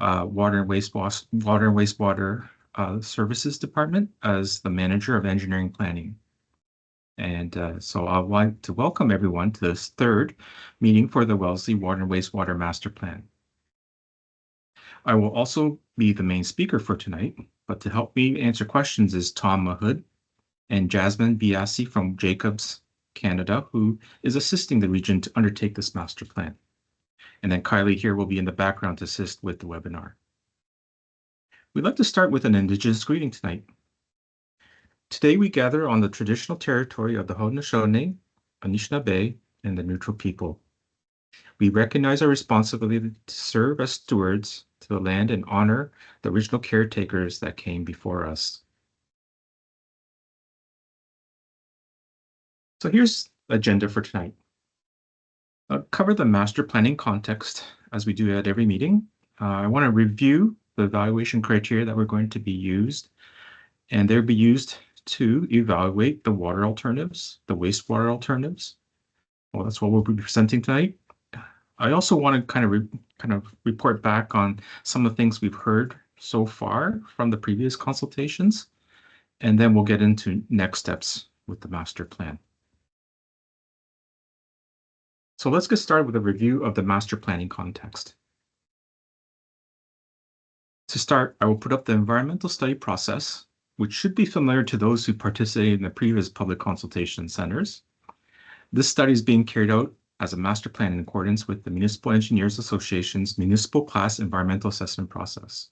Water and Wastewater Services Department as the Manager of Engineering Planning. And so I'd like to welcome everyone to this third meeting for the Wellesley Water and Wastewater Master Plan. I will also be the main speaker for tonight, but to help me answer questions is Tom Mahood and Jasmine Biasi from Jacobs, Canada, who is assisting the region to undertake this master plan. And then Kylie here will be in the background to assist with the webinar. We'd like to start with an Indigenous greeting tonight. Today we gather on the traditional territory of the Haudenosaunee, Anishinaabe, and the Neutral people. We recognize our responsibility to serve as stewards to the land and honor the original caretakers that came before us. So here's the agenda for tonight. I'll cover the master planning context as we do at every meeting. I want to review the evaluation criteria that we're going to be used, and they'll be used to evaluate the water alternatives, the wastewater alternatives. Well, that's what we'll be presenting tonight. I also want to kind of report back on some of the things we've heard so far from the previous consultations, and then we'll get into next steps with the master plan. So let's get started with a review of the master planning context. To start, I will put up the environmental study process, which should be familiar to those who participated in the previous public consultation centers. This study is being carried out as a master plan in accordance with the Municipal Engineers Association's Municipal Class Environmental Assessment process.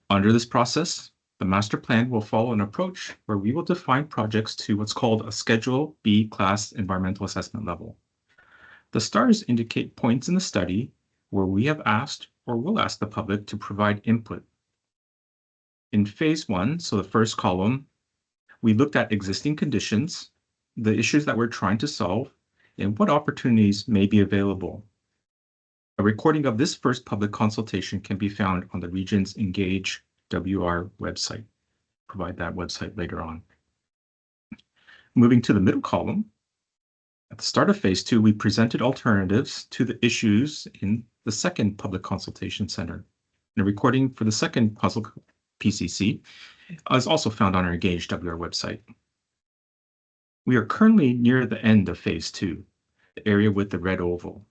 Under this process, the master plan will follow an approach where we will define projects to what's called a Schedule B class environmental assessment level. The stars indicate points in the study where we have asked or will ask the public to provide input. In phase 1, so the first column, we looked at existing conditions, the issues that we're trying to solve, and what opportunities may be available. A recording of this first public consultation can be found on the region's Engage WR website. Provide that website later on. Moving to the middle column, at the start of phase 2, we presented alternatives to the issues in the second public consultation center. And a recording for the second puzzle PCC is also found on our Engage WR website. We are currently near the end of phase 2, the area with the red oval.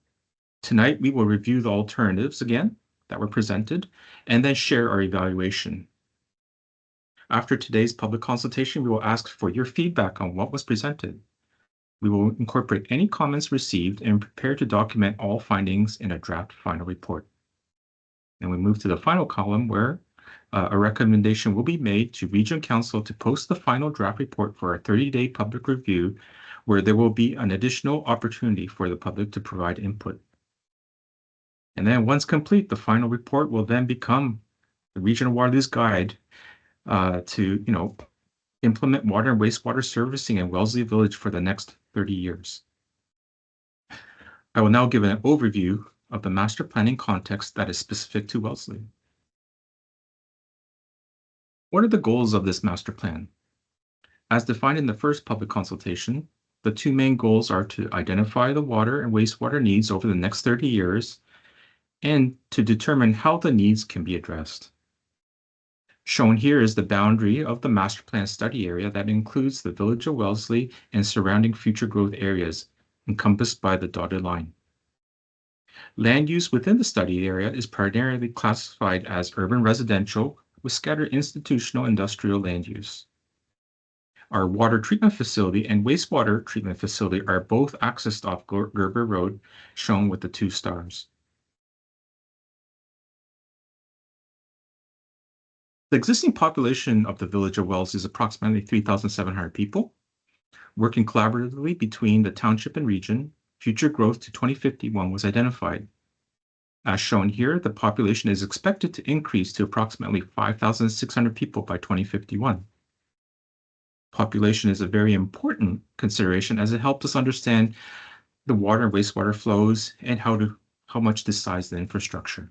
Tonight, we will review the alternatives again that were presented and then share our evaluation. After today's public consultation, we will ask for your feedback on what was presented. We will incorporate any comments received and prepare to document all findings in a draft final report. And we move to the final column where a recommendation will be made to Region Council to post the final draft report for a 30-day public review, where there will be an additional opportunity for the public to provide input. And then once complete, the final report will then become the Regional Water Use Guide to implement water and wastewater servicing in Wellesley Village for the next 30 years. I will now give an overview of the master planning context that is specific to Wellesley. What are the goals of this master plan? As defined in the first public consultation, the two main goals are to identify the water and wastewater needs over the next 30 years and to determine how the needs can be addressed. Shown here is the boundary of the master plan study area that includes the village of Wellesley and surrounding future growth areas encompassed by the dotted line. Land use within the study area is primarily classified as urban residential with scattered institutional industrial land use. Our water treatment facility and wastewater treatment facility are both accessed off Gerber Road, shown with the 2 stars. The existing population of the village of Wellesley is approximately 3,700 people. Working collaboratively between the township and region, future growth to 2051 was identified. As shown here, the population is expected to increase to approximately 5,600 people by 2051. Population is a very important consideration as it helps us understand the water and wastewater flows and how much to size the infrastructure.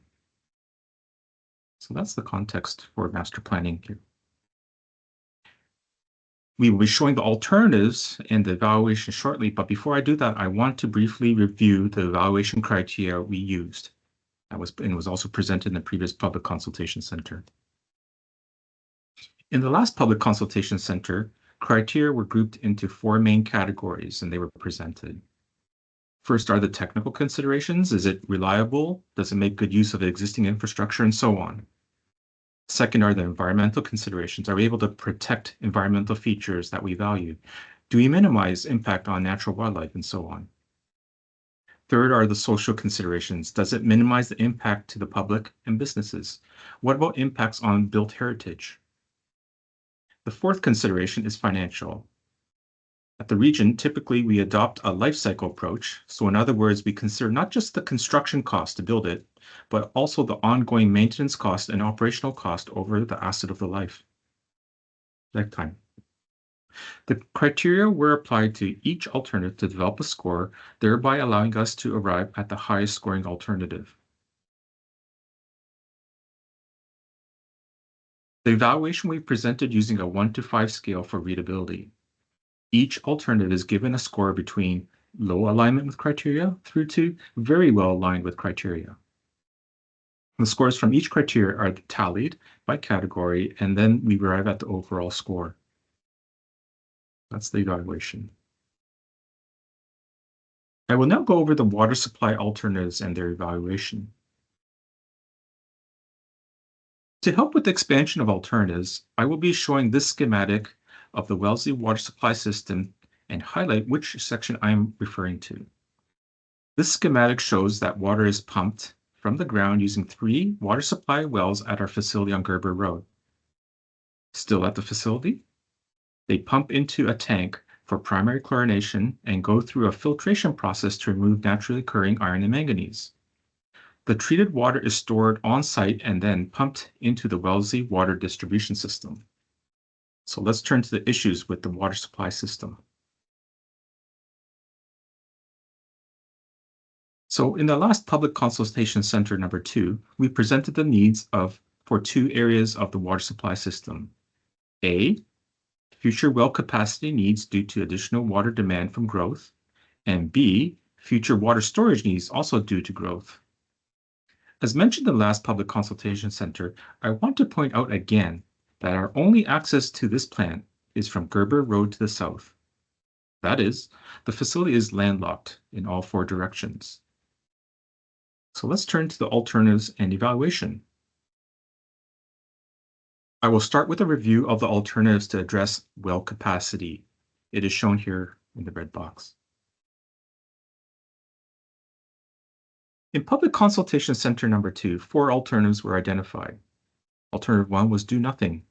So that's the context for master planning here. We will be showing the alternatives and the evaluation shortly, but before I do that, I want to briefly review the evaluation criteria we used. and was also presented in the previous Public Consultation Center. In the last Public Consultation Center, criteria were grouped into 4 main categories, and they were presented. First are the technical considerations. Is it reliable? Does it make good use of existing infrastructure, and so on? Second are the environmental considerations. Are we able to protect environmental features that we value? Do we minimize impact on natural wildlife, and so on? Third are the social considerations. Does it minimize the impact to the public and businesses? What about impacts on built heritage? The fourth consideration is financial. At the region, typically we adopt a life cycle approach. So in other words, we consider not just the construction cost to build it, but also the ongoing maintenance cost and operational cost over the asset of the lifetime. The criteria were applied to each alternative to develop a score, thereby allowing us to arrive at the highest scoring alternative. The evaluation we presented using a 1 to 5 scale for readability. Each alternative is given a score between low alignment with criteria through to very well aligned with criteria. The scores from each criteria are tallied by category, and then we arrive at the overall score. That's the evaluation. I will now go over the water supply alternatives and their evaluation. To help with the expansion of alternatives, I will be showing this schematic of the Wellesley water supply system and highlight which section I am referring to. This schematic shows that water is pumped from the ground using 3 water supply wells at our facility on Gerber Road. Still at the facility, they pump into a tank for primary chlorination and go through a filtration process to remove naturally occurring iron and manganese. The treated water is stored on site and then pumped into the Wellesley water distribution system. So let's turn to the issues with the water supply system. So in the last Public Consultation Center number 2, we presented the needs for 2 areas of the water supply system. A, future well capacity needs due to additional water demand from growth, and B, future water storage needs also due to growth. As mentioned in the last Public Consultation Center, I want to point out again that our only access to this plant is from Gerber Road to the south. That is, the facility is landlocked in all 4 directions. So let's turn to the alternatives and evaluation. I will start with a review of the alternatives to address well capacity. It is shown here in the red box. In Public Consultation Center number 2, 4 alternatives were identified. Alternative 1 was do nothing,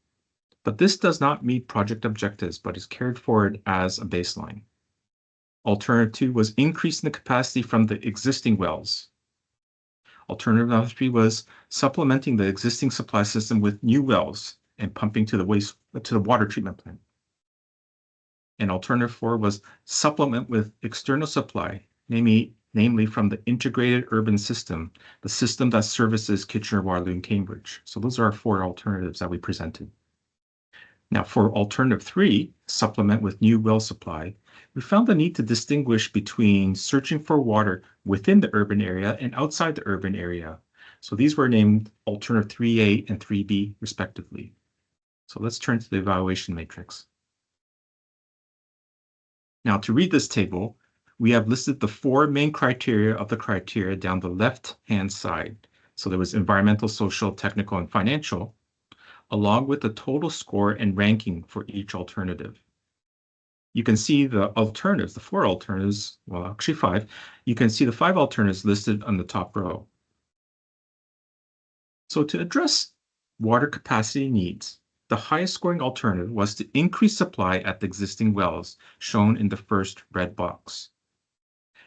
but this does not meet project objectives, but is carried forward as a baseline. Alternative 2 was increasing the capacity from the existing wells. Alternative number 3 was supplementing the existing supply system with new wells and pumping to the water treatment plant. And alternative 4 was supplement with external supply, namely from the integrated urban system, the system that services Kitchener, Waterloo, and Cambridge. So those are our 4 alternatives that we presented. Now for alternative 3, supplement with new well supply, we found the need to distinguish between searching for water within the urban area and outside the urban area. So these were named alternative 3A and 3B respectively. So let's turn to the evaluation matrix. Now to read this table, we have listed the 4 main criteria of the criteria down the left-hand side. So there was environmental, social, technical, and financial, along with the total score and ranking for each alternative. You can see the alternatives, the 4 alternatives, well, actually 5. You can see the 5 alternatives listed on the top row. So to address water capacity needs, the highest scoring alternative was to increase supply at the existing wells, shown in the first red box.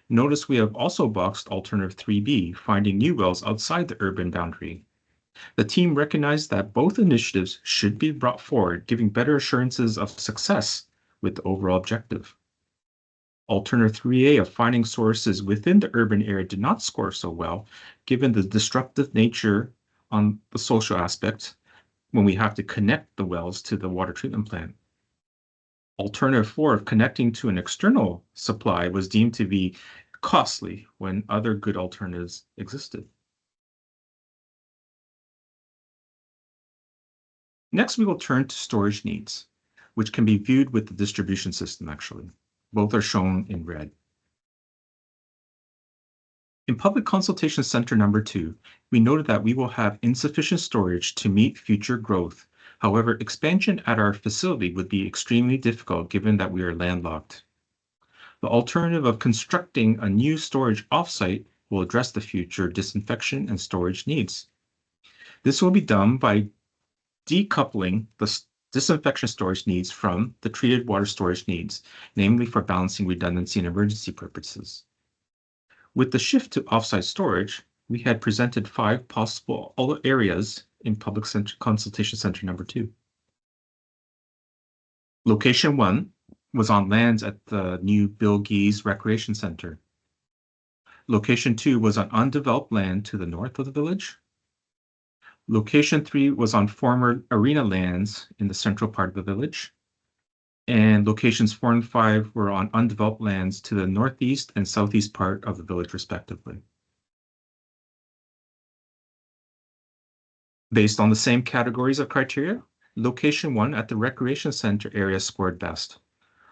Notice we have also boxed alternative 3B, finding new wells outside the urban boundary. The team recognized that both initiatives should be brought forward, giving better assurances of success with the overall objective. Alternative 3A of finding sources within the urban area did not score so well, given the disruptive nature on the social aspect when we have to connect the wells to the water treatment plant. Alternative 4 of connecting to an external supply was deemed to be costly when other good alternatives existed. Next, we will turn to storage needs, which can be viewed with the distribution system, actually. Both are shown in red. In Public Consultation Center number 2, we noted that we will have insufficient storage to meet future growth. However, expansion at our facility would be extremely difficult given that we are landlocked. The alternative of constructing a new storage offsite will address the future disinfection and storage needs. This will be done by decoupling the disinfection storage needs from the treated water storage needs, namely for balancing redundancy and emergency purposes. With the shift to offsite storage, we had presented 5 possible areas in Public Consultation Center number 2. Location 1 was on lands at the new Bill Gees Recreation Center. Location 2 was on undeveloped land to the north of the village. Location 3 was on former arena lands in the central part of the village. And locations 4 and 5 were on undeveloped lands to the northeast and southeast part of the village, respectively. Based on the same categories of criteria, location 1 at the recreation center area scored best.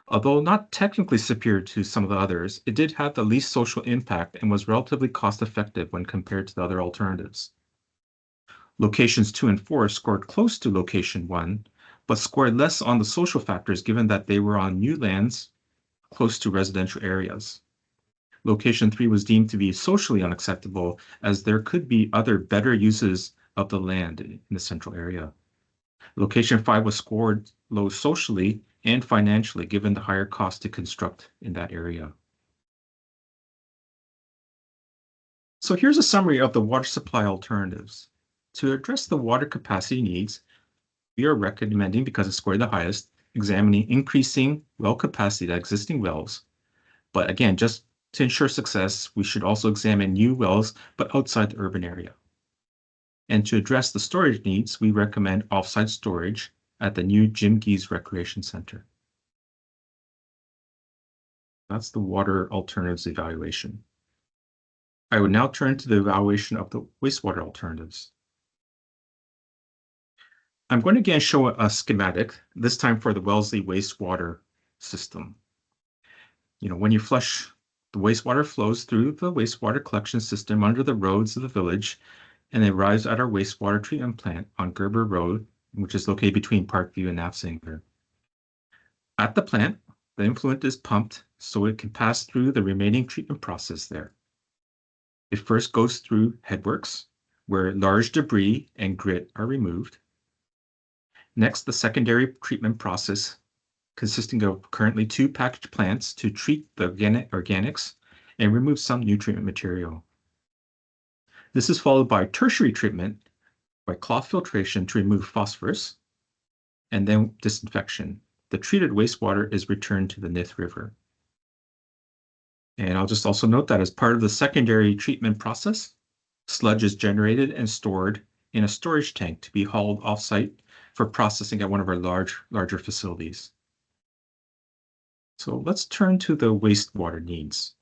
Although not technically superior to some of the others, it did have the least social impact and was relatively cost-effective when compared to the other alternatives. Locations 2 and 4 scored close to location 1, but scored less on the social factors given that they were on new lands close to residential areas. Location 3 was deemed to be socially unacceptable as there could be other better uses of the land in the central area. Location 5 was scored low socially and financially given the higher cost to construct in that area. So here's a summary of the water supply alternatives. To address the water capacity needs, we are recommending, because it scored the highest, examining increasing well capacity at existing wells. But again, just to ensure success, we should also examine new wells, but outside the urban area. And to address the storage needs, we recommend offsite storage at the new Jim Gees Recreation Center. That's the water alternatives evaluation. I would now turn to the evaluation of the wastewater alternatives. I'm going to again show a schematic, this time for the Wellesley wastewater system. When you flush, the wastewater flows through the wastewater collection system under the roads of the village, and it arrives at our wastewater treatment plant on Gerber Road, which is located between Parkview and Nafzinger. At the plant, the influent is pumped so it can pass through the remaining treatment process there. It first goes through headworks, where large debris and grit are removed. Next, the secondary treatment process, consisting of currently 2 packaged plants to treat the organics and remove some nutrient material. This is followed by tertiary treatment by cloth filtration to remove phosphorus, and then disinfection. The treated wastewater is returned to the Nith River. And I'll just also note that as part of the secondary treatment process, sludge is generated and stored in a storage tank to be hauled off-site for processing at one of our larger facilities. So let's turn to the wastewater needs.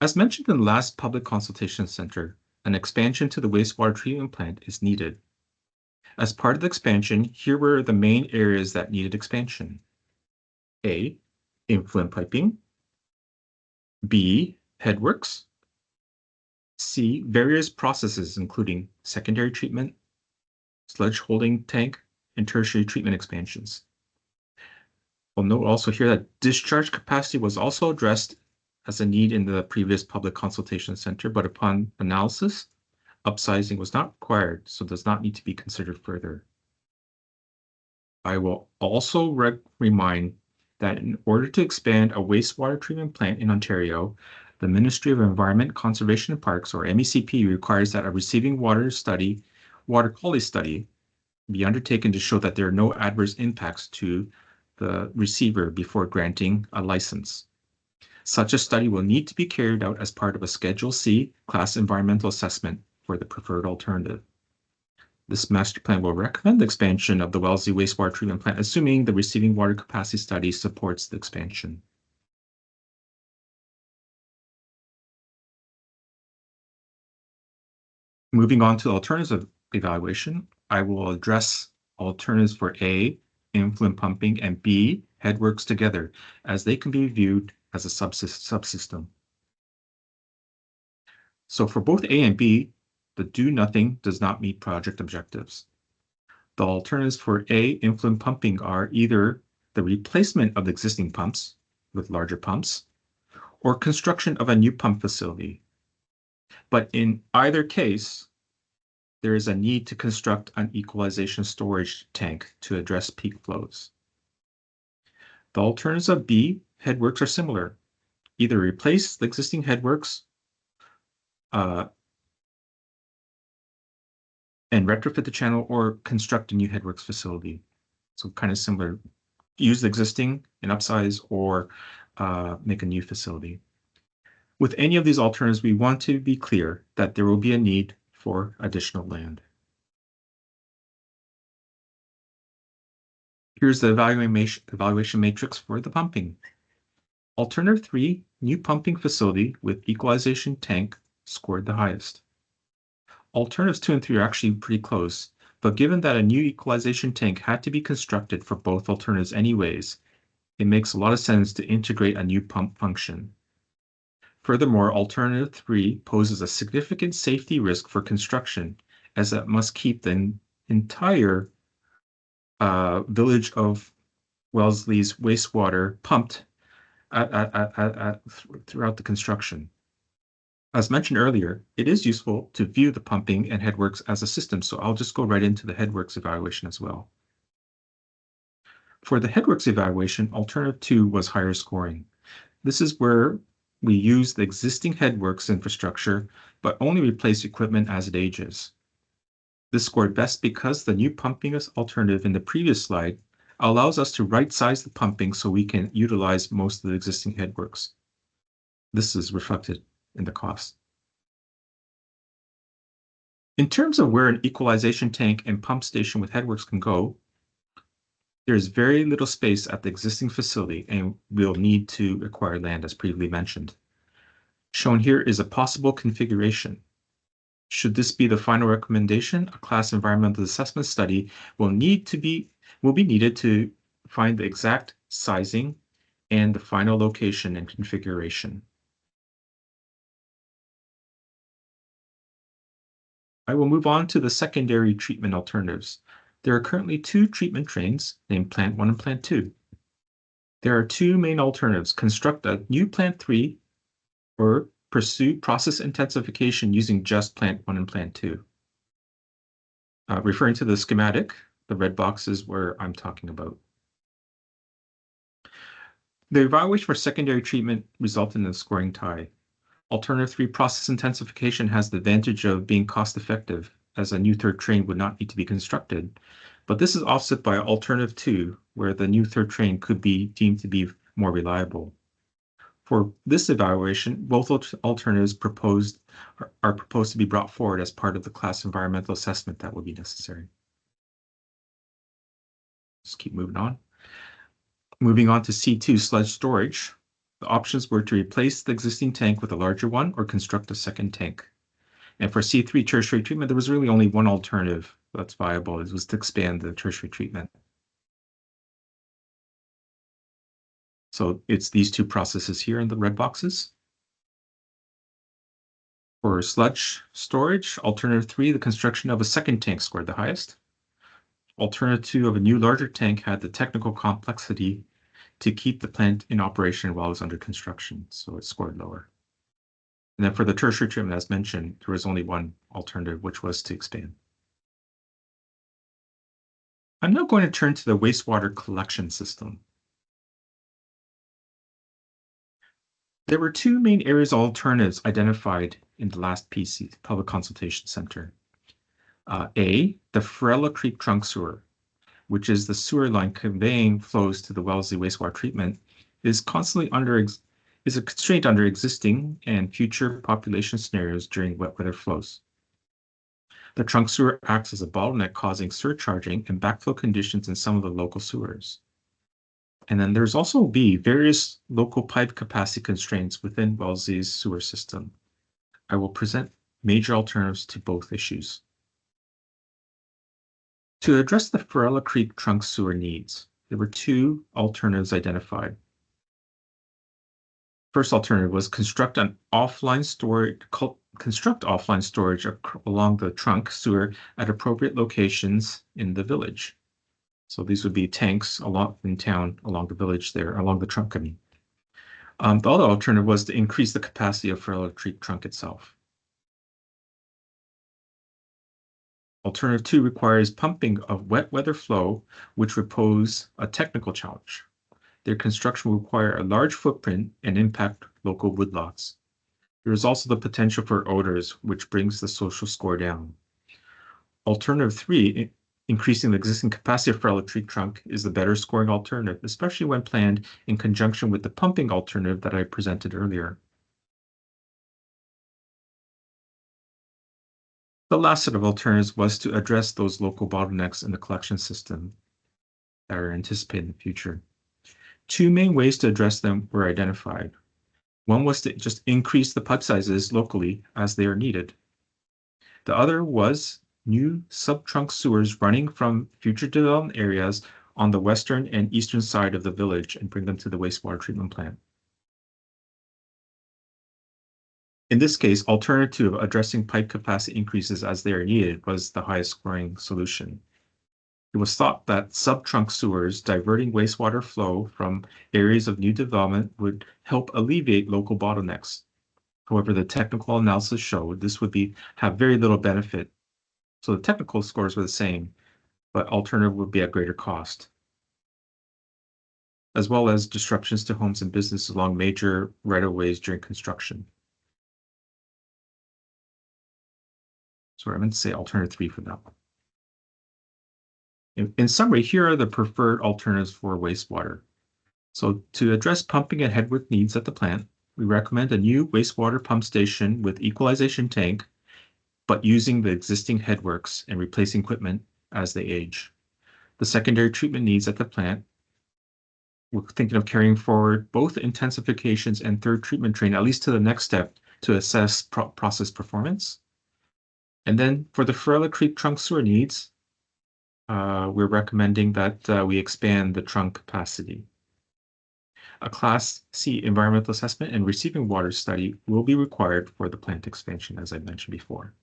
As mentioned in the last Public Consultation Center, an expansion to the wastewater treatment plant is needed. As part of the expansion, here were the main areas that needed expansion. A, influent piping. B, headworks. C, various processes including secondary treatment, sludge holding tank, and tertiary treatment expansions. We'll note also here that discharge capacity was also addressed as a need in the previous Public Consultation Center, but upon analysis, upsizing was not required, so does not need to be considered further. I will also remind that in order to expand a wastewater treatment plant in Ontario, the Ministry of Environment, Conservation and Parks, or MECP, requires that a receiving water quality study be undertaken to show that there are no adverse impacts to the receiver before granting a license. Such a study will need to be carried out as part of a Schedule C class environmental assessment for the preferred alternative. This master plan will recommend the expansion of the Wellesley wastewater treatment plant, assuming the receiving water capacity study supports the expansion. Moving on to alternatives evaluation, I will address alternatives for A, influent pumping, and B, headworks together, as they can be viewed as a subsystem. So for both A and B, the do nothing does not meet project objectives. The alternatives for A, influent pumping, are either the replacement of existing pumps with larger pumps or construction of a new pump facility. But in either case, there is a need to construct an equalization storage tank to address peak flows. The alternatives of B, headworks, are similar. Either replace the existing headworks and retrofit the channel or construct a new headworks facility. So kind of similar. Use the existing and upsize or make a new facility. With any of these alternatives, we want to be clear that there will be a need for additional land. Here's the evaluation matrix for the pumping. Alternative 3, new pumping facility with equalization tank, scored the highest. Alternatives 2 and 3 are actually pretty close, but given that a new equalization tank had to be constructed for both alternatives anyways, it makes a lot of sense to integrate a new pump function. Furthermore, alternative 3 poses a significant safety risk for construction, as it must keep the entire village of Wellesley's wastewater pumped throughout the construction. As mentioned earlier, it is useful to view the pumping and headworks as a system, so I'll just go right into the headworks evaluation as well. For the headworks evaluation, alternative 2 was higher scoring. This is where we use the existing headworks infrastructure, but only replace equipment as it ages. This scored best because the new pumping alternative in the previous slide allows us to right-size the pumping so we can utilize most of the existing headworks. This is reflected in the cost. In terms of where an equalization tank and pump station with headworks can go, there is very little space at the existing facility and we'll need to acquire land, as previously mentioned. Shown here is a possible configuration. Should this be the final recommendation, a class environmental assessment study will be needed to find the exact sizing and the final location and configuration. I will move on to the secondary treatment alternatives. There are currently 2 treatment trains named Plant 1 and Plant 2. There are 2 main alternatives: construct a new Plant 3 or pursue process intensification using just Plant 1 and Plant 2. Referring to the schematic, the red box is where I'm talking about. The evaluation for secondary treatment resulted in a scoring tie. Alternative 3, process intensification, has the advantage of being cost-effective, as a new third train would not need to be constructed. But this is offset by alternative 2, where the new third train could be deemed to be more reliable. For this evaluation, both alternatives are proposed to be brought forward as part of the class environmental assessment that will be necessary. Just keep moving on. Moving on to C2, sludge storage. The options were to replace the existing tank with a larger one or construct a second tank. And for C3, tertiary treatment, there was really only one alternative that's viable. It was to expand the tertiary treatment. So it's these 2 processes here in the red boxes. For sludge storage, alternative 3, the construction of a second tank, scored the highest. Alternative 2 of a new larger tank had the technical complexity to keep the plant in operation while it was under construction, so it scored lower. And then for the tertiary treatment, as mentioned, there was only one alternative, which was to expand. I'm now going to turn to the wastewater collection system. There were 2 main areas of alternatives identified in the last PC, Public Consultation Center. A, the Ferrella Creek trunk sewer, which is the sewer line conveying flows to the Wellesley wastewater treatment, is a constraint under existing and future population scenarios during wet weather flows. The trunk sewer acts as a bottleneck, causing surcharging and backflow conditions in some of the local sewers. And then there's also B, various local pipe capacity constraints within Wellesley's sewer system. I will present major alternatives to both issues. To address the Farella Creek trunk sewer needs, there were two alternatives identified. First alternative was construct offline storage along the trunk sewer at appropriate locations in the village. So these would be tanks in town along the village there, along the trunk, I mean. The other alternative was to increase the capacity of Farella Creek trunk itself. Alternative 2 requires pumping of wet weather flow, which would pose a technical challenge. Their construction will require a large footprint and impact local woodlots. There is also the potential for odors, which brings the social score down. Alternative 3, increasing the existing capacity of Farella Creek trunk, is the better scoring alternative, especially when planned in conjunction with the pumping alternative that I presented earlier. The last set of alternatives was to address those local bottlenecks in the collection system that are anticipated in the future. Two main ways to address them were identified. One was to just increase the pipe sizes locally as they are needed. The other was new sub-trunk sewers running from future development areas on the western and eastern side of the village and bring them to the wastewater treatment plant. In this case, alternative addressing pipe capacity increases as they are needed was the highest scoring solution. It was thought that sub-trunk sewers diverting wastewater flow from areas of new development would help alleviate local bottlenecks. However, the technical analysis showed this would have very little benefit. So the technical scores were the same, but alternative would be at greater cost, as well as disruptions to homes and businesses along major right-of-ways during construction. Sorry, I meant to say alternative 3 for that one. In summary, here are the preferred alternatives for wastewater. So to address pumping and headwork needs at the plant, we recommend a new wastewater pump station with equalization tank, but using the existing headworks and replacing equipment as they age. The secondary treatment needs at the plant, we're thinking of carrying forward both intensifications and third treatment train, at least to the next step, to assess process performance. And then for the Farella Creek trunk sewer needs, we're recommending that we expand the trunk capacity. A Class C environmental assessment and receiving water study will be required for the plant expansion, as I mentioned before.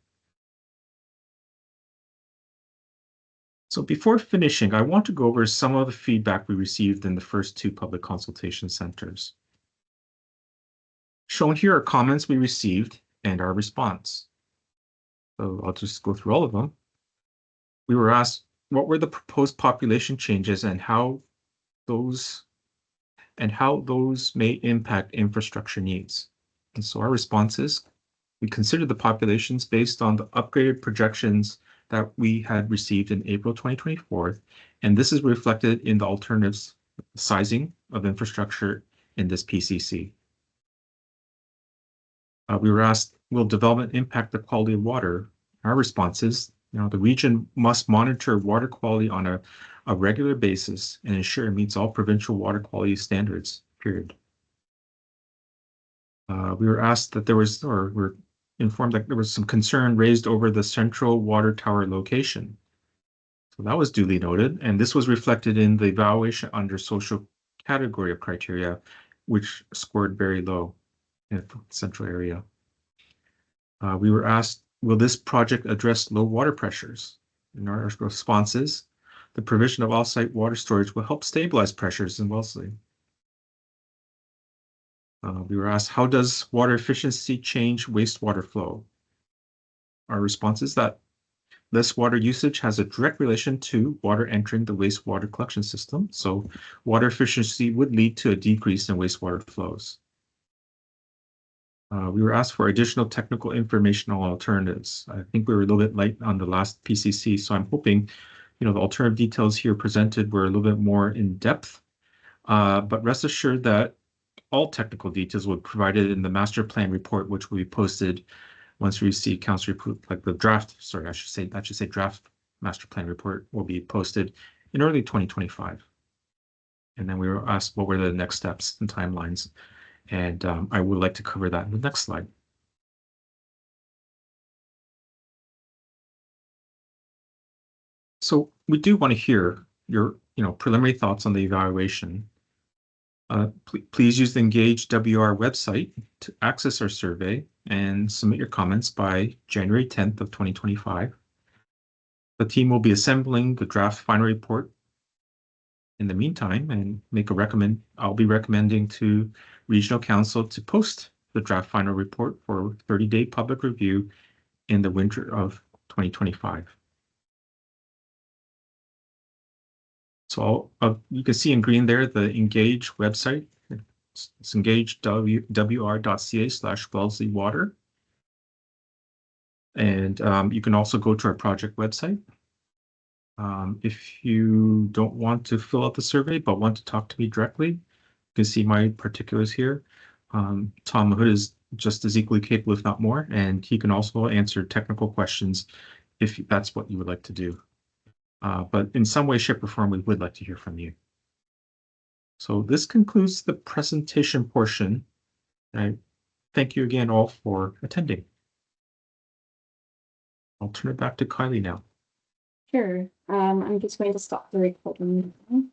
So before finishing, I want to go over some of the feedback we received in the first two public consultation centers. Shown here are comments we received and our response. So I'll just go through all of them. We were asked, what were the proposed population changes and how those may impact infrastructure needs? And so our response is, we considered the populations based on the upgraded projections that we had received in April 2024, and this is reflected in the alternatives sizing of infrastructure in this PCC. We were asked, will development impact the quality of water? Our response is, the region must monitor water quality on a regular basis and ensure it meets all provincial water quality standards, period. We were asked that we're informed that there was some concern raised over the central water tower location. So that was duly noted, and this was reflected in the evaluation under social category of criteria, which scored very low in the central area. We were asked, will this project address low water pressures? And our response is, the provision of off-site water storage will help stabilize pressures in Wellesley. We were asked, how does water efficiency change wastewater flow? Our response is that less water usage has a direct relation to water entering the wastewater collection system. So water efficiency would lead to a decrease in wastewater flows. We were asked for additional technical information on alternatives. I think we were a little bit light on the last PCC, so I'm hoping, the alternative details here presented were a little bit more in depth. But rest assured that all technical details will be provided in the master plan report, which will be posted once we receive council report, like the draft. Sorry, I should say draft master plan report will be posted in early 2025. And then we were asked what were the next steps and timelines. And I would like to cover that in the next slide. So we do want to hear your, preliminary thoughts on the evaluation. Please use the Engage WR website to access our survey and submit your comments by January 10th of 2025. The team will be assembling the draft final report in the meantime and I'll be recommending to Regional Council to post the draft final report for 30-day public review in the winter of 2025. So you can see in green there the Engage website. It's engagewr.ca/Wellesley And you can also go to our project website. If you don't want to fill out the survey but want to talk to me directly, you can see my particulars here. Tom Mahood is just as equally capable, if not more, and he can also answer technical questions if that's what you would like to do. But in some way, shape, or form, we would like to hear from you. So this concludes the presentation portion. I thank you again all for attending. I'll turn it back to Kylie now. Sure. I'm just going to stop the recording now.